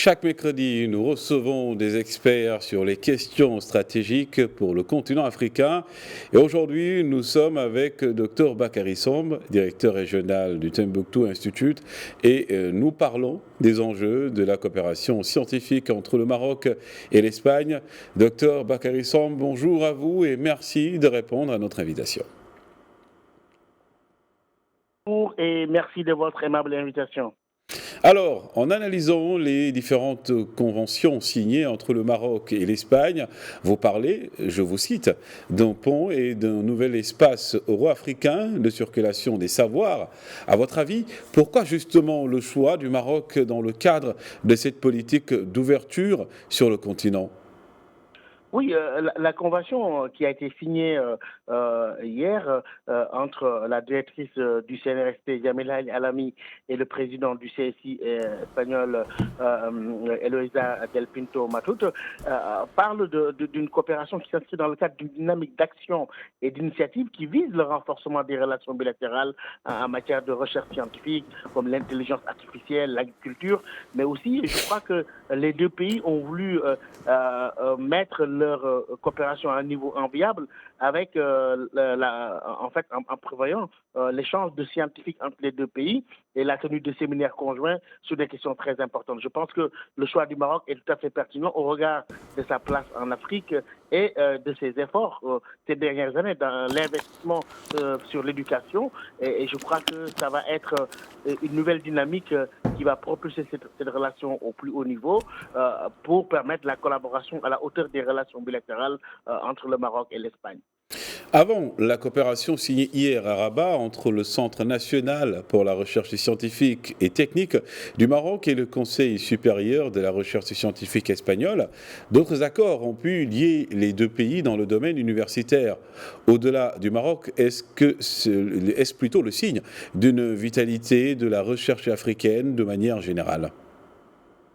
Chaque mercredi, nous recevons des experts sur les questions stratégiques pour le continent africain. Et aujourd'hui, nous sommes avec Dr Bakary Somb, directeur régional du Timbuktu Institute, et nous parlons des enjeux de la coopération scientifique entre le Maroc et l'Espagne. Dr Bakary Somb, bonjour à vous et merci de répondre à notre invitation. Bonjour et merci de votre aimable invitation. Alors, en analysant les différentes conventions signées entre le Maroc et l'Espagne, vous parlez, je vous cite, d'un pont et d'un nouvel espace euro-africain de circulation des savoirs. À votre avis, pourquoi justement le choix du Maroc dans le cadre de cette politique d'ouverture sur le continent ? Oui, la convention qui a été signée hier entre la directrice du CNRSP, Yamila El Alami, et le président du CSI espagnol, Eloisa Del Pinto Matut, parle d'une coopération qui s'inscrit dans le cadre d'une dynamique d'action et d'initiative qui vise le renforcement des relations bilatérales en matière de recherche scientifique, comme l'intelligence artificielle, l'agriculture, mais aussi, je crois que les deux pays ont voulu mettre leur coopération à un niveau enviable avec, en prévoyant l'échange de scientifiques entre les deux pays et la tenue de séminaires conjoints sur des questions très importantes. Je pense que le choix du Maroc est tout à fait pertinent au regard de sa place en Afrique et de ses efforts ces dernières années dans l'investissement sur l'éducation. Et je crois que ça va être une nouvelle dynamique qui va propulser cette relation au plus haut niveau pour permettre la collaboration à la hauteur des relations bilatérales entre le Maroc et l'Espagne. Avant la coopération signée hier à Rabat entre le Centre national pour la recherche scientifique et technique du Maroc et le Conseil supérieur de la recherche scientifique espagnole, d'autres accords ont pu lier les deux pays dans le domaine universitaire. Au-delà du Maroc, est-ce plutôt le signe d'une vitalité de la recherche africaine de manière générale ?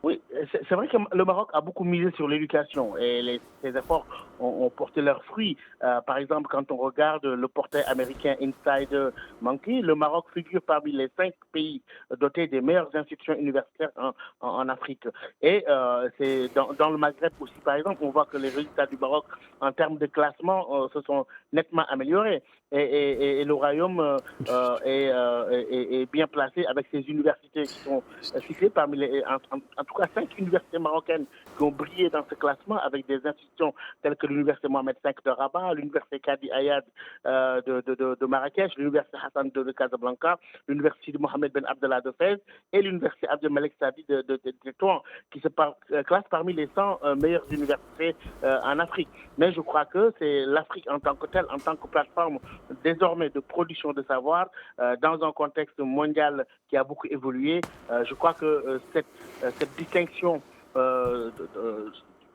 Oui, c'est vrai que le Maroc a beaucoup misé sur l'éducation et ses efforts ont porté leurs fruits. Par exemple, quand on regarde le portail américain Insider Monkey, le Maroc figure parmi les 5 pays dotés des meilleures institutions universitaires en Afrique. Et c'est dans le Maghreb aussi, par exemple, on voit que les résultats du Maroc en termes de classement se sont nettement améliorés. Et le royaume est bien placé avec ses universités qui sont situées parmi les, en tout cas 5 universités marocaines qui ont brillé dans ce classement avec des institutions telles que l'université Mohamed V de Rabat, l'université Kadi Ayad de Marrakech, l'université Hassan II de Casablanca, l'université Mohamed Ben Abdallah de Fès et l'université Abdelmalek Sadi de Tétouan, qui se classent parmi les 100 meilleures universités en Afrique. Mais je crois que c'est l'Afrique en tant que telle, en tant que plateforme désormais de production de savoir, dans un contexte mondial qui a beaucoup évolué. Je crois que cette distinction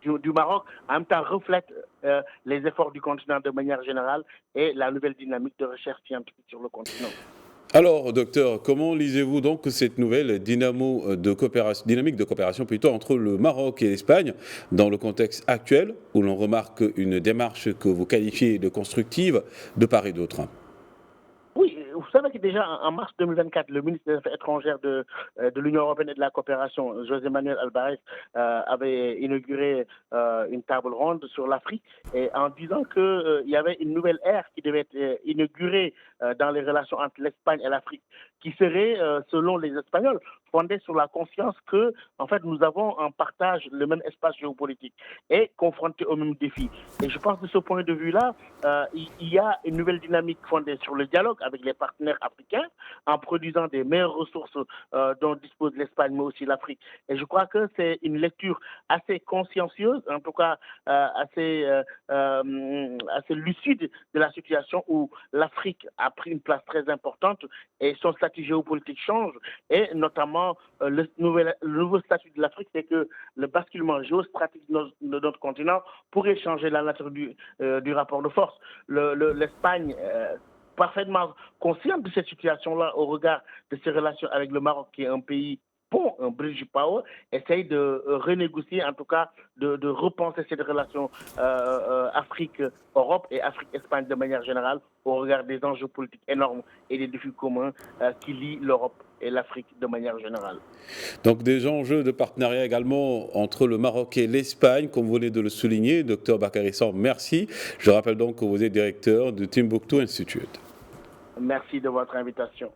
du Maroc en même temps reflète les efforts du continent de manière générale et la nouvelle dynamique de recherche scientifique sur le continent. Alors, docteur, comment lisez-vous donc cette nouvelle dynamique de coopération plutôt entre le Maroc et l'Espagne dans le contexte actuel où l'on remarque une démarche que vous qualifiez de constructive de part et d'autre ? Oui, vous savez que déjà en mars 2024, le ministre des Affaires étrangères de l'Union européenne et de la coopération, José Manuel Alvarez, avait inauguré une table ronde sur l'Afrique et en disant qu'il y avait une nouvelle ère qui devait être inaugurée dans les relations entre l'Espagne et l'Afrique, qui serait, selon les Espagnols, fondée sur la conscience que, en fait, nous avons en partage le même espace géopolitique et confrontés aux mêmes défis. Et je pense que de ce point de vue-là, il y a une nouvelle dynamique fondée sur le dialogue avec les partenaires africains en produisant des meilleures ressources dont dispose l'Espagne, mais aussi l'Afrique. Et je crois que c'est une lecture assez consciencieuse, en tout cas assez lucide de la situation où l'Afrique a pris une place très importante et son statut géopolitique change, et notamment le nouveau statut de l'Afrique, c'est que le basculement géostratégique de notre continent pourrait changer la nature du rapport de force. L'Espagne, parfaitement consciente de cette situation-là au regard de ses relations avec le Maroc, qui est un pays pont, un bridge power, essaye de renégocier, en tout cas de repenser cette relation Afrique-Europe et Afrique-Espagne de manière générale au regard des enjeux politiques énormes et des défis communs qui lient l'Europe et l'Afrique de manière générale. Donc des enjeux de partenariat également entre le Maroc et l'Espagne, comme vous venez de le souligner. Docteur Bakary Sarr, merci. Je rappelle donc que vous êtes directeur du Timbuktu Institute. Merci de votre invitation.